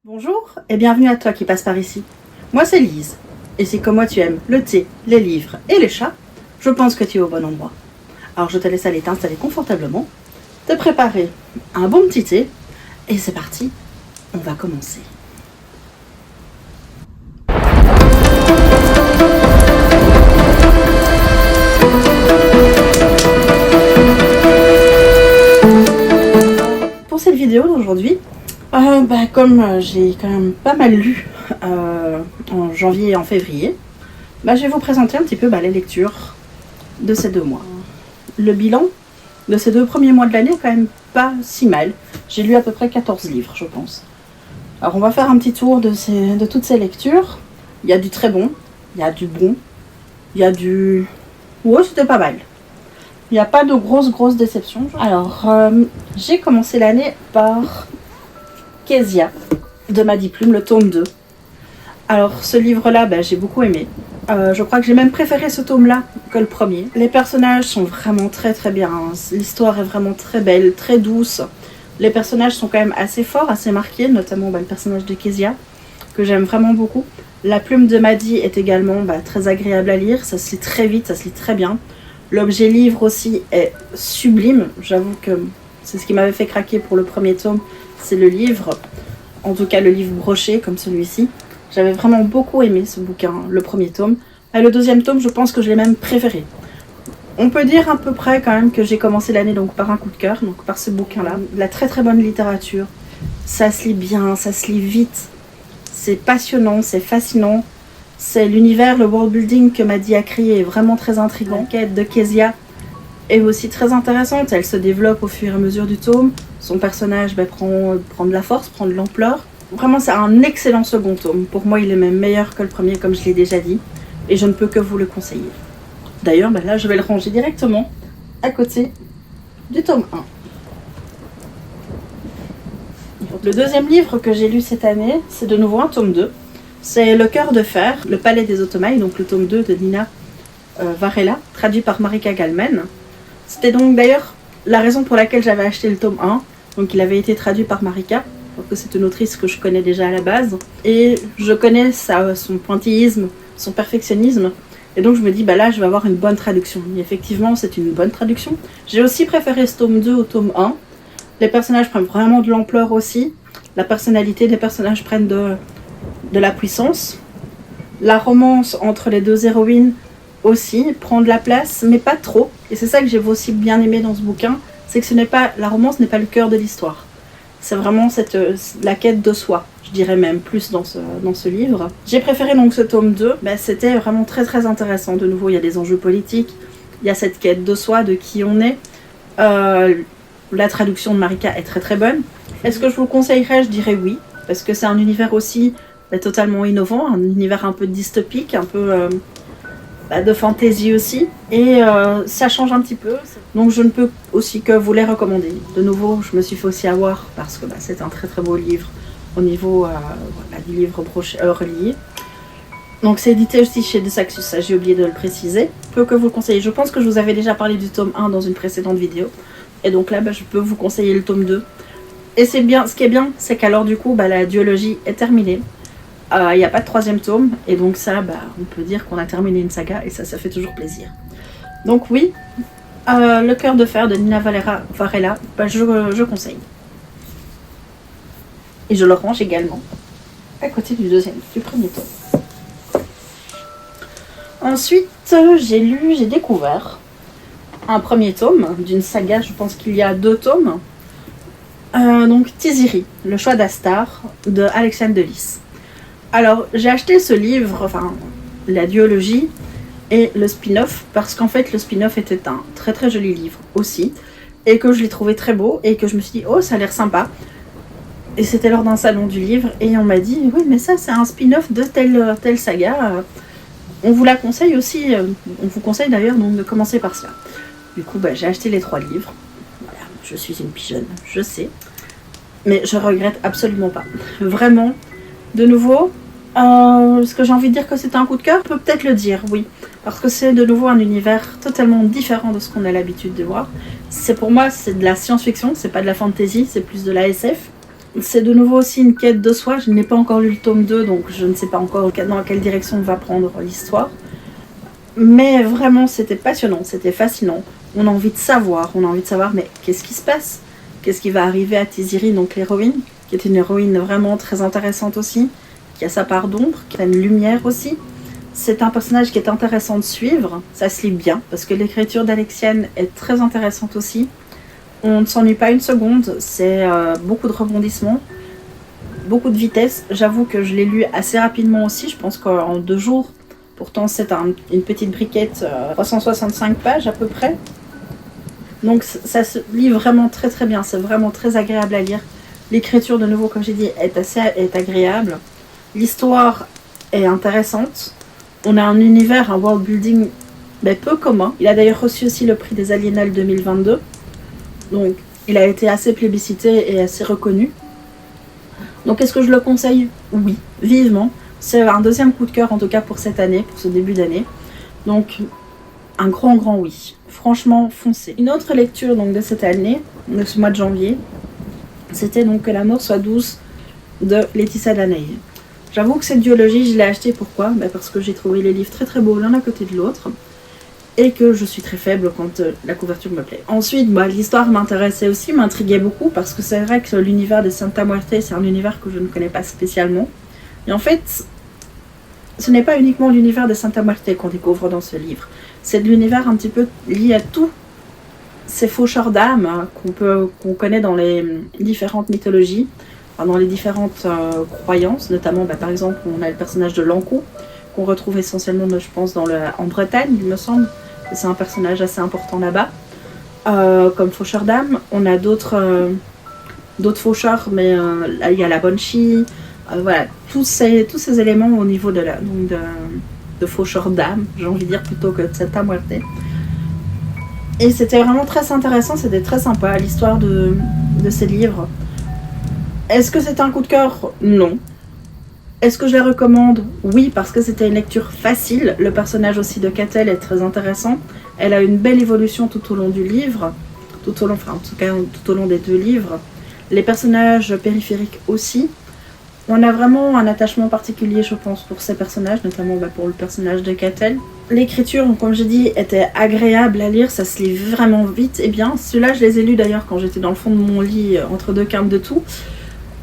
Bonjour et bienvenue à toi qui passe par ici. Moi c'est Lise, et si comme moi tu aimes le thé, les livres et les chats, je pense que tu es au bon endroit. Alors je te laisse aller t'installer confortablement, te préparer un bon petit thé, et c'est parti, on va commencer. Pour cette vidéo d'aujourd'hui, comme j'ai quand même pas mal lu en janvier et en février, je vais vous présenter un petit peu les lectures de ces 2 mois. Le bilan de ces 2 premiers mois de l'année est quand même pas si mal. J'ai lu à peu près 14 livres, je pense. Alors on va faire un petit tour de toutes ces lectures. Il y a du très bon, il y a du bon, il y a du... Ouais, c'était pas mal. Il n'y a pas de grosses déceptions. Alors, j'ai commencé l'année par Kezia de Maddy Plume, le tome 2. Alors, ce livre-là, j'ai beaucoup aimé. Je crois que j'ai même préféré ce tome-là que le premier. Les personnages sont vraiment très bien. L'histoire est vraiment très belle, très douce. Les personnages sont quand même assez forts, assez marqués, notamment le personnage de Kezia, que j'aime vraiment beaucoup. La plume de Maddy est également très agréable à lire. Ça se lit très vite, ça se lit très bien. L'objet livre aussi est sublime. J'avoue que c'est ce qui m'avait fait craquer pour le premier tome, c'est le livre. En tout cas, le livre broché comme celui-ci. J'avais vraiment beaucoup aimé ce bouquin, le premier tome. Et le deuxième tome, je pense que je l'ai même préféré. On peut dire à peu près quand même que j'ai commencé l'année donc par un coup de cœur, donc par ce bouquin-là. De la très bonne littérature. Ça se lit bien, ça se lit vite. C'est passionnant, c'est fascinant. C'est l'univers, le world building que Maddy a créé est vraiment très intriguant. La quête de Kezia est aussi très intéressante. Elle se développe au fur et à mesure du tome. Son personnage prend de la force, prend de l'ampleur. Vraiment, c'est un excellent second tome. Pour moi, il est même meilleur que le premier, comme je l'ai déjà dit. Et je ne peux que vous le conseiller. D'ailleurs, là, je vais le ranger directement à côté du tome 1. Le deuxième livre que j'ai lu cette année, c'est de nouveau un tome 2. C'est Le cœur de fer, le palais des Automailles, donc le tome 2 de Nina Varela, traduit par Marika Gallman. C'était donc d'ailleurs la raison pour laquelle j'avais acheté le tome 1. Donc il avait été traduit par Marika, parce que c'est une autrice que je connais déjà à la base. Et je connais son pointillisme, son perfectionnisme. Et donc je me dis, là je vais avoir une bonne traduction. Et effectivement, c'est une bonne traduction. J'ai aussi préféré ce tome 2 au tome 1. Les personnages prennent vraiment de l'ampleur aussi. La personnalité des personnages prennent de la puissance. La romance entre les deux héroïnes aussi prend de la place, mais pas trop. Et c'est ça que j'ai aussi bien aimé dans ce bouquin, c'est que la romance n'est pas le cœur de l'histoire. C'est vraiment la quête de soi, je dirais même plus dans ce livre. J'ai préféré donc ce tome 2, c'était vraiment très intéressant. De nouveau, il y a des enjeux politiques, il y a cette quête de soi, de qui on est. La traduction de Marika est très bonne. Est-ce que je vous le conseillerais? Je dirais oui, parce que c'est un univers aussi totalement innovant, un univers un peu dystopique, un peu de fantaisie aussi, et ça change un petit peu, donc je ne peux aussi que vous les recommander. De nouveau, je me suis fait aussi avoir parce que c'est un très beau livre au niveau du livre relié. Donc c'est édité aussi chez De Saxus, ça j'ai oublié de le préciser. Je peux que vous le conseiller. Je pense que je vous avais déjà parlé du tome 1 dans une précédente vidéo, et donc là je peux vous conseiller le tome 2. Et c'est bien, ce qui est bien, c'est qu'alors du coup la duologie est terminée. Il n'y a pas de 3e tome, et donc ça, on peut dire qu'on a terminé une saga, et ça fait toujours plaisir. Donc oui, Le cœur de fer de Nina Varela, je conseille. Et je le range également à côté du premier tome. Ensuite, j'ai découvert un premier tome d'une saga, je pense qu'il y a 2 tomes. Donc Tiziri, le choix d'Astar, de Alexandre Delis. Alors, j'ai acheté ce livre, la duologie et le spin-off, parce qu'en fait, le spin-off était un très joli livre aussi, et que je l'ai trouvé très beau, et que je me suis dit, oh, ça a l'air sympa. Et c'était lors d'un salon du livre, et on m'a dit, oui, mais ça, c'est un spin-off de telle saga. On vous la conseille aussi, on vous conseille d'ailleurs donc de commencer par cela. Du coup, j'ai acheté les 3 livres. Voilà, je suis une pigeonne, je sais. Mais je regrette absolument pas. Vraiment, de nouveau... Est-ce que j'ai envie de dire que c'est un coup de cœur? Je peux peut-être le dire, oui. Parce que c'est de nouveau un univers totalement différent de ce qu'on a l'habitude de voir. Pour moi, c'est de la science-fiction, c'est pas de la fantasy, c'est plus de la SF. C'est de nouveau aussi une quête de soi. Je n'ai pas encore lu le tome 2, donc je ne sais pas encore dans quelle direction va prendre l'histoire. Mais vraiment, c'était passionnant, c'était fascinant. On a envie de savoir, mais qu'est-ce qui se passe? Qu'est-ce qui va arriver à Tiziri, donc l'héroïne, qui est une héroïne vraiment très intéressante aussi, qui a sa part d'ombre, qui a une lumière aussi. C'est un personnage qui est intéressant de suivre, ça se lit bien, parce que l'écriture d'Alexiane est très intéressante aussi. On ne s'ennuie pas une seconde, c'est beaucoup de rebondissements, beaucoup de vitesse. J'avoue que je l'ai lu assez rapidement aussi, je pense qu'en 2 jours. Pourtant c'est une petite briquette, 365 pages à peu près. Donc ça se lit vraiment très très bien, c'est vraiment très agréable à lire. L'écriture, de nouveau, comme j'ai dit, est agréable. L'histoire est intéressante. On a un univers, un world building peu commun. Il a d'ailleurs reçu aussi le prix des Aliénales 2022. Donc il a été assez plébiscité et assez reconnu. Donc est-ce que je le conseille? Oui, vivement. C'est un deuxième coup de cœur en tout cas pour cette année, pour ce début d'année. Donc un grand oui. Franchement, foncez. Une autre lecture donc de cette année, de ce mois de janvier, c'était donc Que l'amour soit douce de Laetitia Danaï. J'avoue que cette duologie, je l'ai achetée. Pourquoi? Parce que j'ai trouvé les livres très très beaux l'un à côté de l'autre et que je suis très faible quand la couverture me plaît. Ensuite, l'histoire m'intéressait aussi, m'intriguait beaucoup parce que c'est vrai que l'univers de Santa Muerte, c'est un univers que je ne connais pas spécialement. Et en fait, ce n'est pas uniquement l'univers de Santa Muerte qu'on découvre dans ce livre. C'est de l'univers un petit peu lié à tous ces faucheurs d'âmes qu'on connaît dans les différentes mythologies, dans les différentes croyances, notamment par exemple on a le personnage de Lankou qu'on retrouve essentiellement je pense en Bretagne, il me semble que c'est un personnage assez important là-bas, comme faucheur d'âme. On a d'autres faucheurs, mais là, il y a la Banshee, voilà, tous ces éléments au niveau de faucheur d'âme, j'ai envie de dire, plutôt que de Santa Muerte. Et c'était vraiment très intéressant, c'était très sympa l'histoire de ces livres. Est-ce que c'était un coup de cœur? Non. Est-ce que je les recommande? Oui, parce que c'était une lecture facile. Le personnage aussi de Catel est très intéressant. Elle a une belle évolution tout au long du livre, tout au long des 2 livres. Les personnages périphériques aussi. On a vraiment un attachement particulier, je pense, pour ces personnages, notamment pour le personnage de Catel. L'écriture, comme j'ai dit, était agréable à lire, ça se lit vraiment vite et bien. Ceux-là, je les ai lus d'ailleurs quand j'étais dans le fond de mon lit, entre 2 quintes de tout.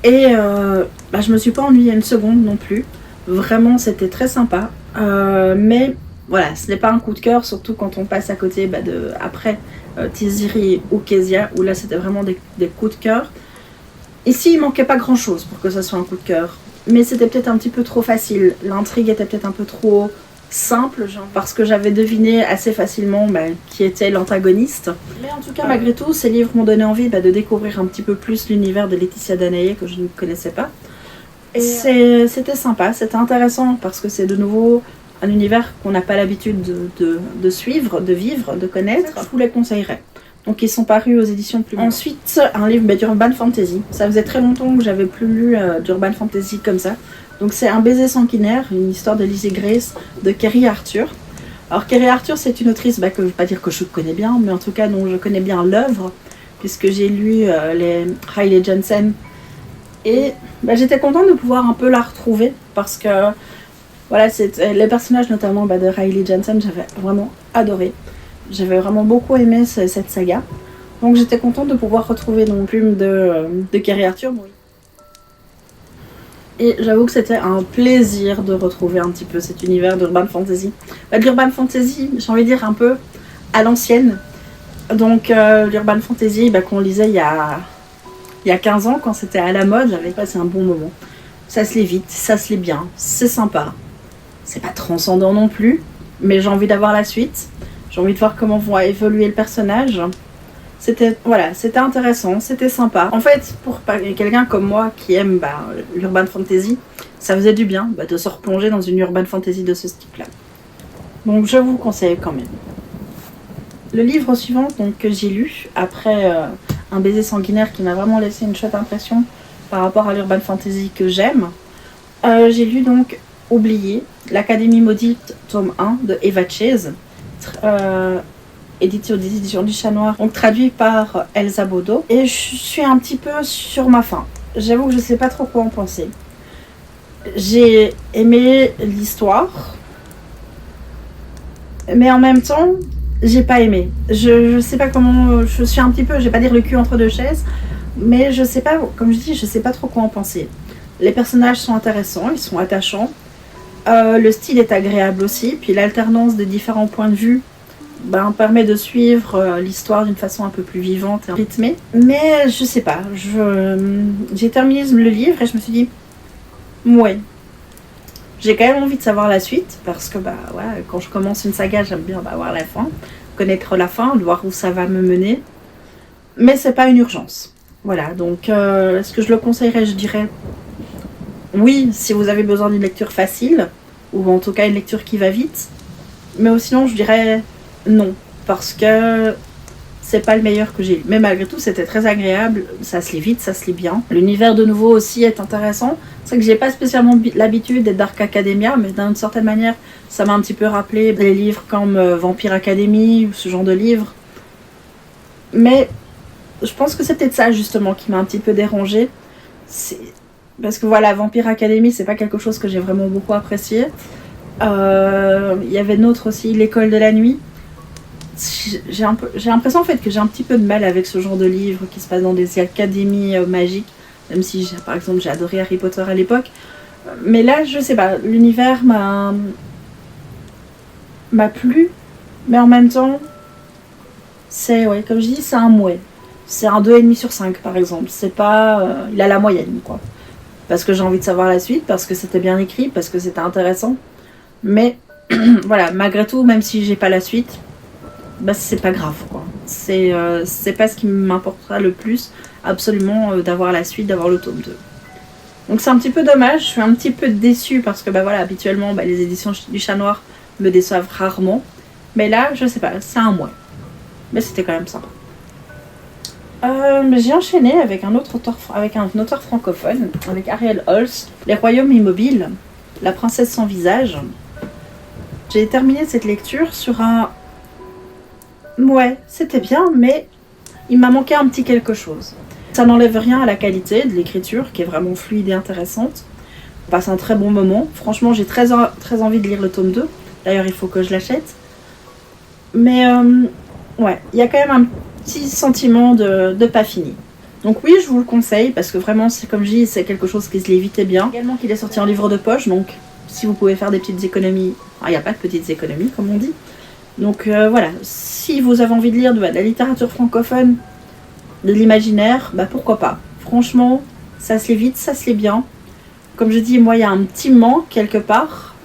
Et je me suis pas ennuyée une seconde non plus. Vraiment, c'était très sympa. Mais voilà, ce n'est pas un coup de cœur, surtout quand on passe à côté après Tiziri ou Kezia, où là c'était vraiment des coups de cœur. Ici, il manquait pas grand-chose pour que ce soit un coup de cœur. Mais c'était peut-être un petit peu trop facile. L'intrigue était peut-être un peu trop simple, parce que j'avais deviné assez facilement qui était l'antagoniste. Mais en tout cas, malgré tout, ces livres m'ont donné envie de découvrir un petit peu plus l'univers de Laetitia Danaï que je ne connaissais pas. Et c'était sympa, c'était intéressant, parce que c'est de nouveau un univers qu'on n'a pas l'habitude de suivre, de vivre, de connaître. Je vous les conseillerais. Donc ils sont parus aux éditions Plume. Ensuite, un livre d'Urban Fantasy. Ça faisait très longtemps que j'avais plus lu d'Urban Fantasy comme ça. Donc c'est Un baiser sanguinaire, une histoire de Lizzie Grace, de Kerry Arthur. Alors Kerry Arthur, c'est une autrice que je ne vais pas dire que je connais bien, mais en tout cas dont je connais bien l'œuvre, puisque j'ai lu les Riley Jensen. Et j'étais contente de pouvoir un peu la retrouver, parce que voilà, les personnages notamment de Riley Jensen, j'avais vraiment adoré. J'avais vraiment beaucoup aimé cette saga. Donc j'étais contente de pouvoir retrouver Plume de Kerry Arthur. Oui. Et j'avoue que c'était un plaisir de retrouver un petit peu cet univers d'Urban Fantasy. De l'Urban Fantasy, j'ai envie de dire un peu à l'ancienne. Donc l'Urban Fantasy qu'on lisait il y a 15 ans, quand c'était à la mode, j'avais passé un bon moment. Ça se lit vite, ça se lit bien, c'est sympa. C'est pas transcendant non plus, mais j'ai envie d'avoir la suite. J'ai envie de voir comment va évoluer le personnage. C'était intéressant, c'était sympa. En fait, pour quelqu'un comme moi qui aime l'urban fantasy, ça faisait du bien de se replonger dans une urban fantasy de ce type-là. Donc je vous le conseille quand même. Le livre suivant que j'ai lu, après Un baiser sanguinaire qui m'a vraiment laissé une chouette impression par rapport à l'urban fantasy que j'aime, j'ai lu donc Oublié, l'Académie maudite, tome 1 de Eva Chase, édité aux éditions du Chat Noir, donc traduit par Elsa Bodo. Et je suis un petit peu sur ma faim. j'avoue que je sais pas trop quoi en penser. J'ai aimé l'histoire, mais en même temps, j'ai pas aimé. Je sais pas comment, je suis un petit peu, je vais pas dire le cul entre deux chaises, mais je sais pas, comme je dis, je sais pas trop quoi en penser. Les personnages sont intéressants, ils sont attachants. Le style est agréable aussi, puis l'alternance des différents points de vue permet de suivre l'histoire d'une façon un peu plus vivante et rythmée. Mais je sais pas, j'ai terminé le livre et je me suis dit, ouais, j'ai quand même envie de savoir la suite, parce que ouais, quand je commence une saga, j'aime bien voir la fin, connaître la fin, voir où ça va me mener. Mais c'est pas une urgence. Voilà, donc est-ce que je le conseillerais? Je dirais oui, si vous avez besoin d'une lecture facile, ou en tout cas une lecture qui va vite. Mais sinon, je dirais non, parce que c'est pas le meilleur que j'ai lu. Mais malgré tout, c'était très agréable, ça se lit vite, ça se lit bien. L'univers de nouveau aussi est intéressant. C'est que j'ai pas spécialement l'habitude d'être Dark Academia, mais d'une certaine manière, ça m'a un petit peu rappelé des livres comme Vampire Academy ou ce genre de livres. Mais je pense que c'est peut-être ça justement qui m'a un petit peu dérangée. Parce que voilà, Vampire Academy, c'est pas quelque chose que j'ai vraiment beaucoup apprécié. Il y avait d'autres aussi, L'école de la nuit. J'ai l'impression en fait que j'ai un petit peu de mal avec ce genre de livre qui se passe dans des académies magiques, même si par exemple j'ai adoré Harry Potter à l'époque. Mais là, je sais pas, l'univers m'a plu, mais en même temps, ouais, comme je dis, c'est un mouais. C'est un 2,5 sur 5 par exemple. C'est pas. Il a la moyenne, quoi. Parce que j'ai envie de savoir la suite, parce que c'était bien écrit, parce que c'était intéressant. Mais voilà, malgré tout, même si j'ai pas la suite, c'est pas grave, quoi. C'est pas ce qui m'importera le plus, absolument, d'avoir la suite, d'avoir le tome 2. Donc c'est un petit peu dommage, je suis un petit peu déçue parce que voilà, habituellement les éditions du Chat Noir me déçoivent rarement. Mais là, je sais pas, c'est un mois. Mais c'était quand même sympa. J'ai enchaîné avec un auteur francophone, avec Ariel Holst, Les Royaumes Immobiles, La Princesse sans visage. J'ai terminé cette lecture sur un... Ouais, c'était bien, mais il m'a manqué un petit quelque chose. Ça n'enlève rien à la qualité de l'écriture, qui est vraiment fluide et intéressante. On passe un très bon moment. Franchement, j'ai très envie de lire le tome 2. D'ailleurs, il faut que je l'achète. Mais, ouais, il y a quand même un petit sentiment de pas fini. Donc oui, je vous le conseille, parce que vraiment, comme je dis, c'est quelque chose qui se lit vite et bien. Également qu'il est sorti en livre de poche, donc si vous pouvez faire des petites économies... il n'y a pas de petites économies, comme on dit. Donc voilà, si vous avez envie de lire de la littérature francophone, de l'imaginaire, pourquoi pas. Franchement, ça se lit vite, ça se lit bien. Comme je dis, moi, il y a un petit manque quelque part.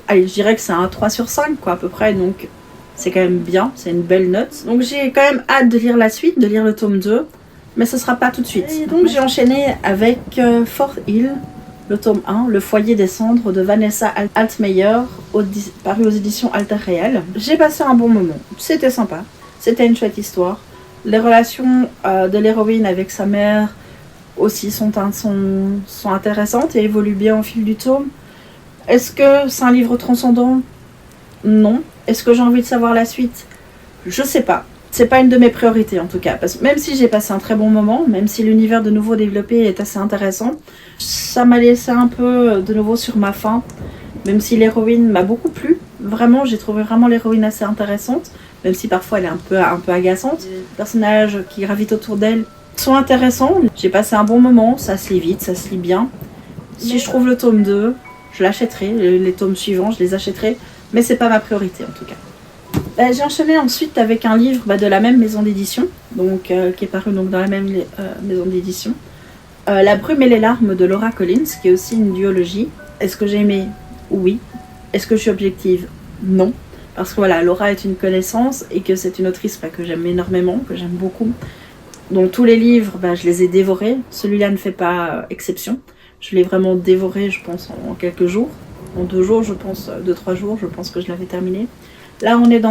Allez, je dirais que c'est un 3 sur 5, quoi, à peu près, donc c'est quand même bien, c'est une belle note. Donc j'ai quand même hâte de lire la suite, de lire le tome 2, mais ce sera pas tout de suite. Et donc j'ai enchaîné avec Fort Hill, le tome 1, Le foyer des cendres de Vanessa Altmeyer, paru aux éditions Alter Réel. J'ai passé un bon moment, c'était sympa, c'était une chouette histoire. Les relations de l'héroïne avec sa mère aussi sont intéressantes et évoluent bien au fil du tome. Est-ce que c'est un livre transcendant? Non. Est-ce que j'ai envie de savoir la suite? Je sais pas. C'est pas une de mes priorités en tout cas. Parce que même si j'ai passé un très bon moment, même si l'univers de nouveau développé est assez intéressant, ça m'a laissé un peu de nouveau sur ma faim. Même si l'héroïne m'a beaucoup plu. Vraiment, j'ai trouvé vraiment l'héroïne assez intéressante. Même si parfois elle est un peu agaçante. Les personnages qui gravitent autour d'elle sont intéressants. J'ai passé un bon moment, ça se lit vite, ça se lit bien. Si je trouve le tome 2, je l'achèterai. Les tomes suivants, je les achèterai. Mais c'est pas ma priorité en tout cas. J'ai enchaîné ensuite avec un livre de la même maison d'édition, donc qui est paru donc dans la même maison d'édition. La brume et les larmes de Laura Collins, qui est aussi une duologie. Est-ce que j'ai aimé? Oui. Est-ce que je suis objective? Non. Parce que voilà, Laura est une connaissance et que c'est une autrice que j'aime énormément, que j'aime beaucoup. Donc tous les livres, je les ai dévorés. Celui-là ne fait pas exception. Je l'ai vraiment dévoré, je pense, en quelques jours. En 2 jours, je pense, 2-3 jours, je pense que je l'avais terminé. Là, on est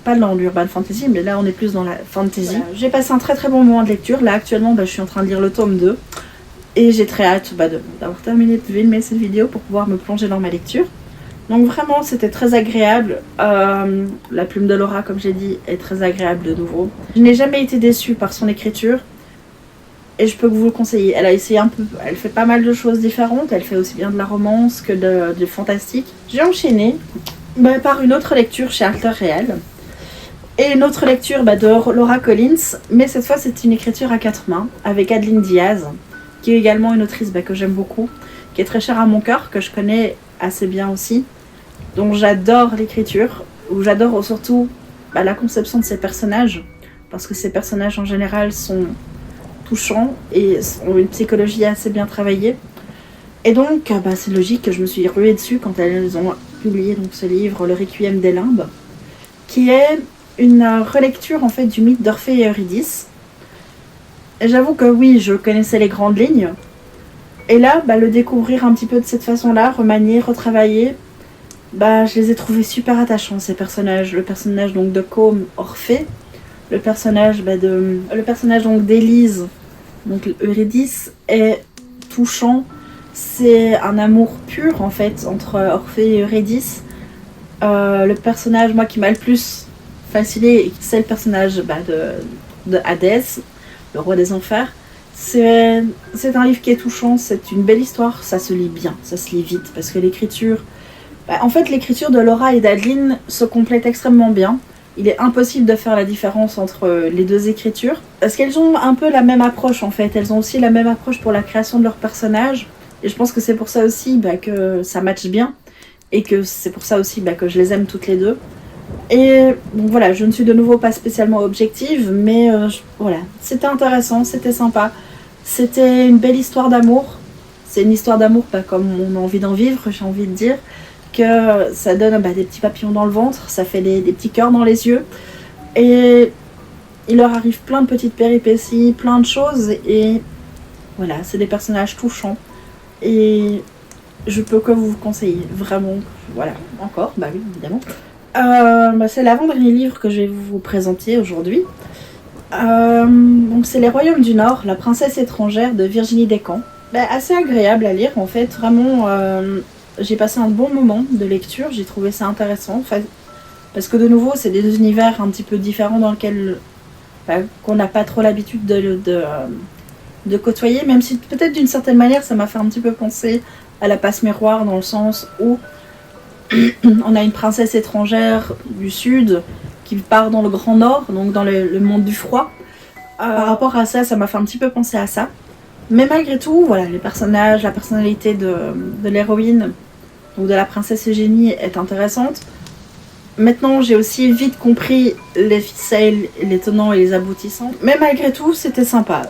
pas dans l'urban fantasy, mais là, on est plus dans la fantasy. Voilà. J'ai passé un très très bon moment de lecture. Là, actuellement, je suis en train de lire le tome 2. Et j'ai très hâte d'avoir terminé de filmer cette vidéo pour pouvoir me plonger dans ma lecture. Donc vraiment, c'était très agréable. La plume de Laura, comme j'ai dit, est très agréable de nouveau. Je n'ai jamais été déçue par son écriture. et je peux vous le conseiller. Elle a essayé un peu, elle fait pas mal de choses différentes, elle fait aussi bien de la romance que du fantastique. J'ai enchaîné par une autre lecture chez Alter Réel. Et une autre lecture de Laura Collins, mais cette fois c'est une écriture à 4 mains, avec Adeline Diaz, qui est également une autrice que j'aime beaucoup, qui est très chère à mon cœur, que je connais assez bien aussi, dont j'adore l'écriture, où j'adore surtout la conception de ces personnages, parce que ces personnages en général sont touchants et ont une psychologie assez bien travaillée. Et donc c'est logique que je me suis ruée dessus quand elles ont publié donc, ce livre, Le Requiem des Limbes, qui est une relecture en fait du mythe d'Orphée et Eurydice. Et j'avoue que oui, je connaissais les grandes lignes. Et là, le découvrir un petit peu de cette façon-là, remanier, retravailler, je les ai trouvés super attachants ces personnages. Le personnage donc de Côme, Orphée, le personnage donc d'Élise, donc Eurydice, est touchant. C'est un amour pur en fait entre Orphée et Eurydice. Le personnage moi qui m'a le plus fasciné, c'est le personnage de Hadès, le roi des enfers. C'est un livre qui est touchant, c'est une belle histoire, ça se lit bien, ça se lit vite, parce que l'écriture... en fait, l'écriture de Laura et d'Adeline se complète extrêmement bien. Il est impossible de faire la différence entre les deux écritures, parce qu'elles ont un peu la même approche en fait. Elles ont aussi la même approche pour la création de leurs personnages, et je pense que c'est pour ça aussi que ça matche bien, et que c'est pour ça aussi que je les aime toutes les deux. Et donc voilà, je ne suis de nouveau pas spécialement objective, mais voilà, c'était intéressant, c'était sympa. C'était une belle histoire d'amour. C'est une histoire d'amour pas comme on a envie d'en vivre, j'ai envie de dire. Que ça donne des petits papillons dans le ventre, ça fait des petits cœurs dans les yeux. Et il leur arrive plein de petites péripéties, plein de choses. Et voilà, c'est des personnages touchants. Et je peux que vous conseiller, vraiment. Voilà, encore, oui, évidemment. C'est l'avant-dernier livre que je vais vous présenter aujourd'hui. Donc c'est Les Royaumes du Nord, la princesse étrangère de Virginie Despentes. Assez agréable à lire en fait, vraiment j'ai passé un bon moment de lecture, j'ai trouvé ça intéressant parce que de nouveau c'est des univers un petit peu différents dans lesquels qu'on n'a pas trop l'habitude de côtoyer, même si peut-être d'une certaine manière ça m'a fait un petit peu penser à La Passe Miroir dans le sens où on a une princesse étrangère du sud qui part dans le Grand Nord, donc dans le monde du froid. Par rapport à ça, ça m'a fait un petit peu penser à ça. Mais malgré tout, voilà, les personnages, la personnalité de l'héroïne, donc de la princesse Eugénie, est intéressante. Maintenant, j'ai aussi vite compris les ficelles, les tenants et les aboutissants. Mais malgré tout, c'était sympa.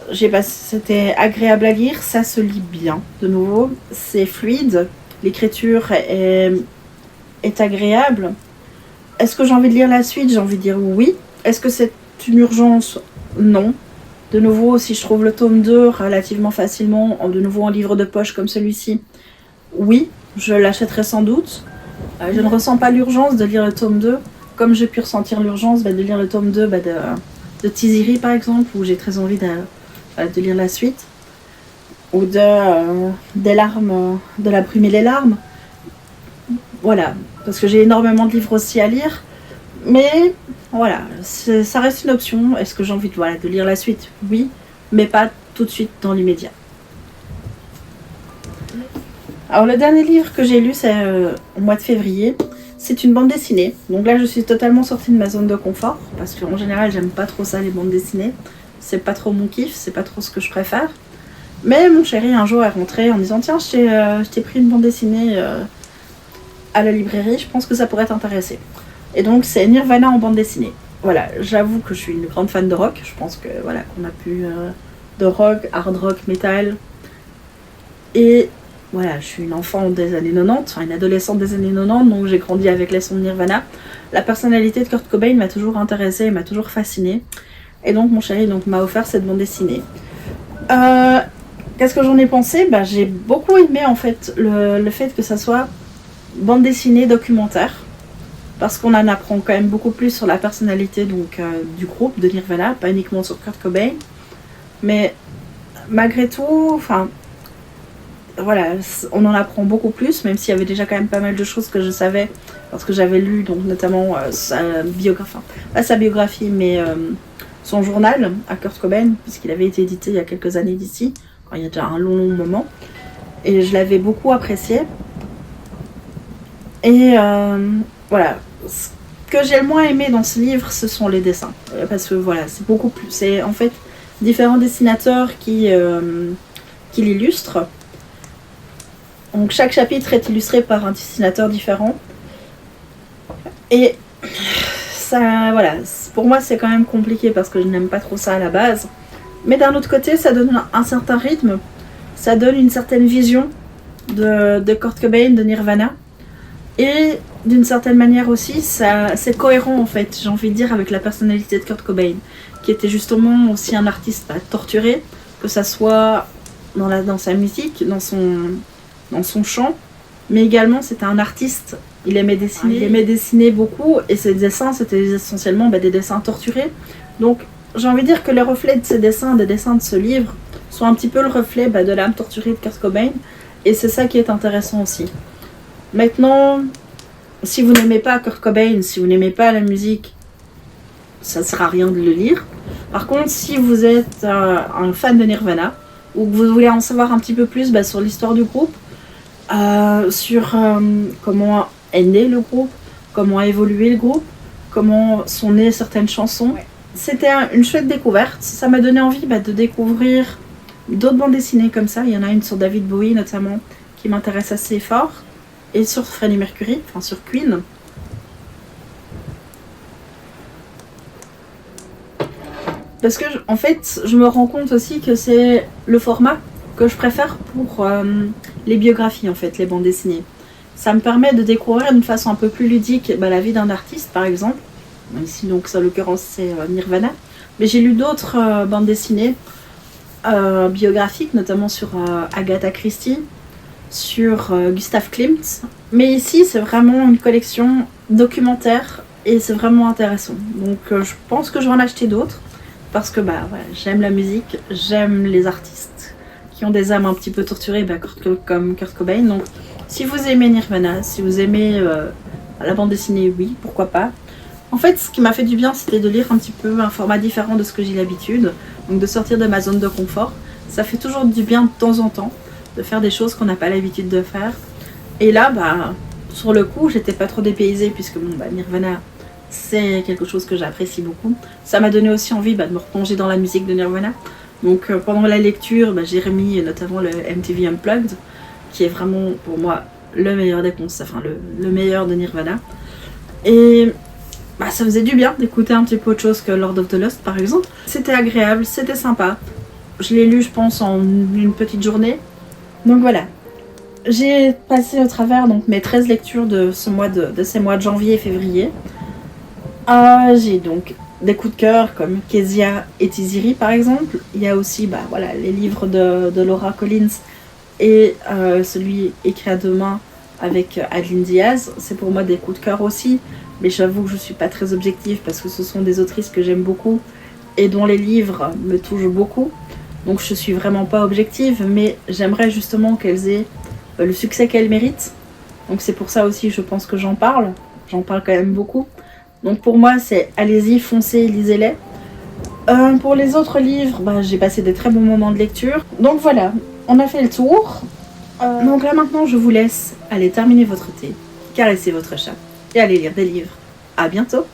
C'était agréable à lire, ça se lit bien, de nouveau. C'est fluide, l'écriture est agréable. Est-ce que j'ai envie de lire la suite? J'ai envie de dire oui. Est-ce que c'est une urgence? Non. De nouveau, si je trouve le tome 2 relativement facilement, de nouveau en livre de poche comme celui-ci, oui, je l'achèterai sans doute. Je ne ressens pas l'urgence de lire le tome 2, comme j'ai pu ressentir l'urgence de lire le tome 2 de Tiziri par exemple, où j'ai très envie de lire la suite. Ou des larmes, de La Brume et les larmes. Voilà, parce que j'ai énormément de livres aussi à lire, mais voilà, ça reste une option. Est-ce que j'ai envie de lire la suite? Oui, mais pas tout de suite dans l'immédiat. Alors le dernier livre que j'ai lu, c'est au mois de février. C'est une bande dessinée. Donc là, je suis totalement sortie de ma zone de confort, parce qu'en général, j'aime pas trop ça, les bandes dessinées. C'est pas trop mon kiff, c'est pas trop ce que je préfère. Mais mon chéri, un jour, est rentré en disant « Tiens, je t'ai pris une bande dessinée à la librairie, je pense que ça pourrait t'intéresser. » Et donc, c'est Nirvana en bande dessinée. Voilà, j'avoue que je suis une grande fan de rock. Je pense que voilà, qu'on a pu de rock, hard rock, metal. Et voilà, je suis une enfant des années 90, enfin une adolescente des années 90, donc j'ai grandi avec les sons de Nirvana. La personnalité de Kurt Cobain m'a toujours intéressée, m'a toujours fascinée. Et donc mon chéri m'a offert cette bande dessinée. Qu'est-ce que j'en ai pensé? J'ai beaucoup aimé en fait le fait que ça soit bande dessinée documentaire. Parce qu'on en apprend quand même beaucoup plus sur la personnalité du groupe de Nirvana, pas uniquement sur Kurt Cobain. Mais malgré tout, voilà, on en apprend beaucoup plus, même s'il y avait déjà quand même pas mal de choses que je savais, parce que j'avais lu donc notamment sa biographie, pas sa biographie, mais son journal à Kurt Cobain, puisqu'il avait été édité il y a quelques années d'ici, quand il y a déjà un long moment. Et je l'avais beaucoup apprécié. Et voilà, ce que j'ai le moins aimé dans ce livre, ce sont les dessins. Parce que voilà, c'est beaucoup plus... C'est en fait différents dessinateurs qui l'illustrent. Donc chaque chapitre est illustré par un dessinateur différent. Et ça, voilà, pour moi c'est quand même compliqué parce que je n'aime pas trop ça à la base. Mais d'un autre côté, ça donne un certain rythme, ça donne une certaine vision de Kurt Cobain, de Nirvana. Et d'une certaine manière aussi, c'est cohérent en fait, j'ai envie de dire, avec la personnalité de Kurt Cobain, qui était justement aussi un artiste torturé, que ça soit dans sa musique, dans son chant, mais également c'était un artiste. Il aimait dessiner beaucoup, et ses dessins c'était essentiellement des dessins torturés. Donc j'ai envie de dire que les reflets de ces dessins, des dessins de ce livre, sont un petit peu le reflet de l'âme torturée de Kurt Cobain, et c'est ça qui est intéressant aussi. Maintenant, si vous n'aimez pas Kurt Cobain, si vous n'aimez pas la musique, ça ne sert à rien de le lire. Par contre, si vous êtes un fan de Nirvana, ou que vous voulez en savoir un petit peu plus sur l'histoire du groupe, sur comment est né le groupe, comment a évolué le groupe, comment sont nées certaines chansons, c'était une chouette découverte. Ça m'a donné envie de découvrir d'autres bandes dessinées comme ça. Il y en a une sur David Bowie notamment, qui m'intéresse assez fort. Et sur Freddie Mercury, enfin sur Queen. Parce que, en fait, je me rends compte aussi que c'est le format que je préfère pour les biographies, en fait, les bandes dessinées. Ça me permet de découvrir d'une façon un peu plus ludique la vie d'un artiste, par exemple. Ici, donc, en l'occurrence, c'est Nirvana. Mais j'ai lu d'autres bandes dessinées biographiques, notamment sur Agatha Christie, sur Gustav Klimt, mais ici c'est vraiment une collection documentaire et c'est vraiment intéressant. Donc je pense que je vais en acheter d'autres parce que voilà, j'aime la musique, j'aime les artistes qui ont des âmes un petit peu torturées comme Kurt Cobain. Donc si vous aimez Nirvana, si vous aimez la bande dessinée, oui, pourquoi pas. En fait, ce qui m'a fait du bien, c'était de lire un petit peu un format différent de ce que j'ai l'habitude, donc de sortir de ma zone de confort. Ça fait toujours du bien de temps en temps de faire des choses qu'on n'a pas l'habitude de faire. Et là, sur le coup, j'étais pas trop dépaysée puisque Nirvana, c'est quelque chose que j'apprécie beaucoup. Ça m'a donné aussi envie de me replonger dans la musique de Nirvana. Donc pendant la lecture, j'ai remis notamment le MTV Unplugged, qui est vraiment pour moi le meilleur des concerts, enfin le meilleur de Nirvana. Et ça faisait du bien d'écouter un petit peu autre chose que Lord of the Lost par exemple. C'était agréable, c'était sympa. Je l'ai lu, je pense, en une petite journée. Donc voilà, j'ai passé au travers mes 13 lectures de ces mois de janvier et février. J'ai donc des coups de cœur comme Kezia et Tiziri par exemple. Il y a aussi les livres de Laura Collins et celui écrit à deux mains avec Adeline Diaz. C'est pour moi des coups de cœur aussi, mais j'avoue que je ne suis pas très objective parce que ce sont des autrices que j'aime beaucoup et dont les livres me touchent beaucoup. Donc je suis vraiment pas objective, mais j'aimerais justement qu'elles aient le succès qu'elles méritent. Donc c'est pour ça aussi je pense que j'en parle quand même beaucoup. Donc pour moi c'est allez-y, foncez, lisez-les. Pour les autres livres, j'ai passé des très bons moments de lecture. Donc voilà, on a fait le tour. Donc là maintenant je vous laisse aller terminer votre thé, caresser votre chat et aller lire des livres. À bientôt!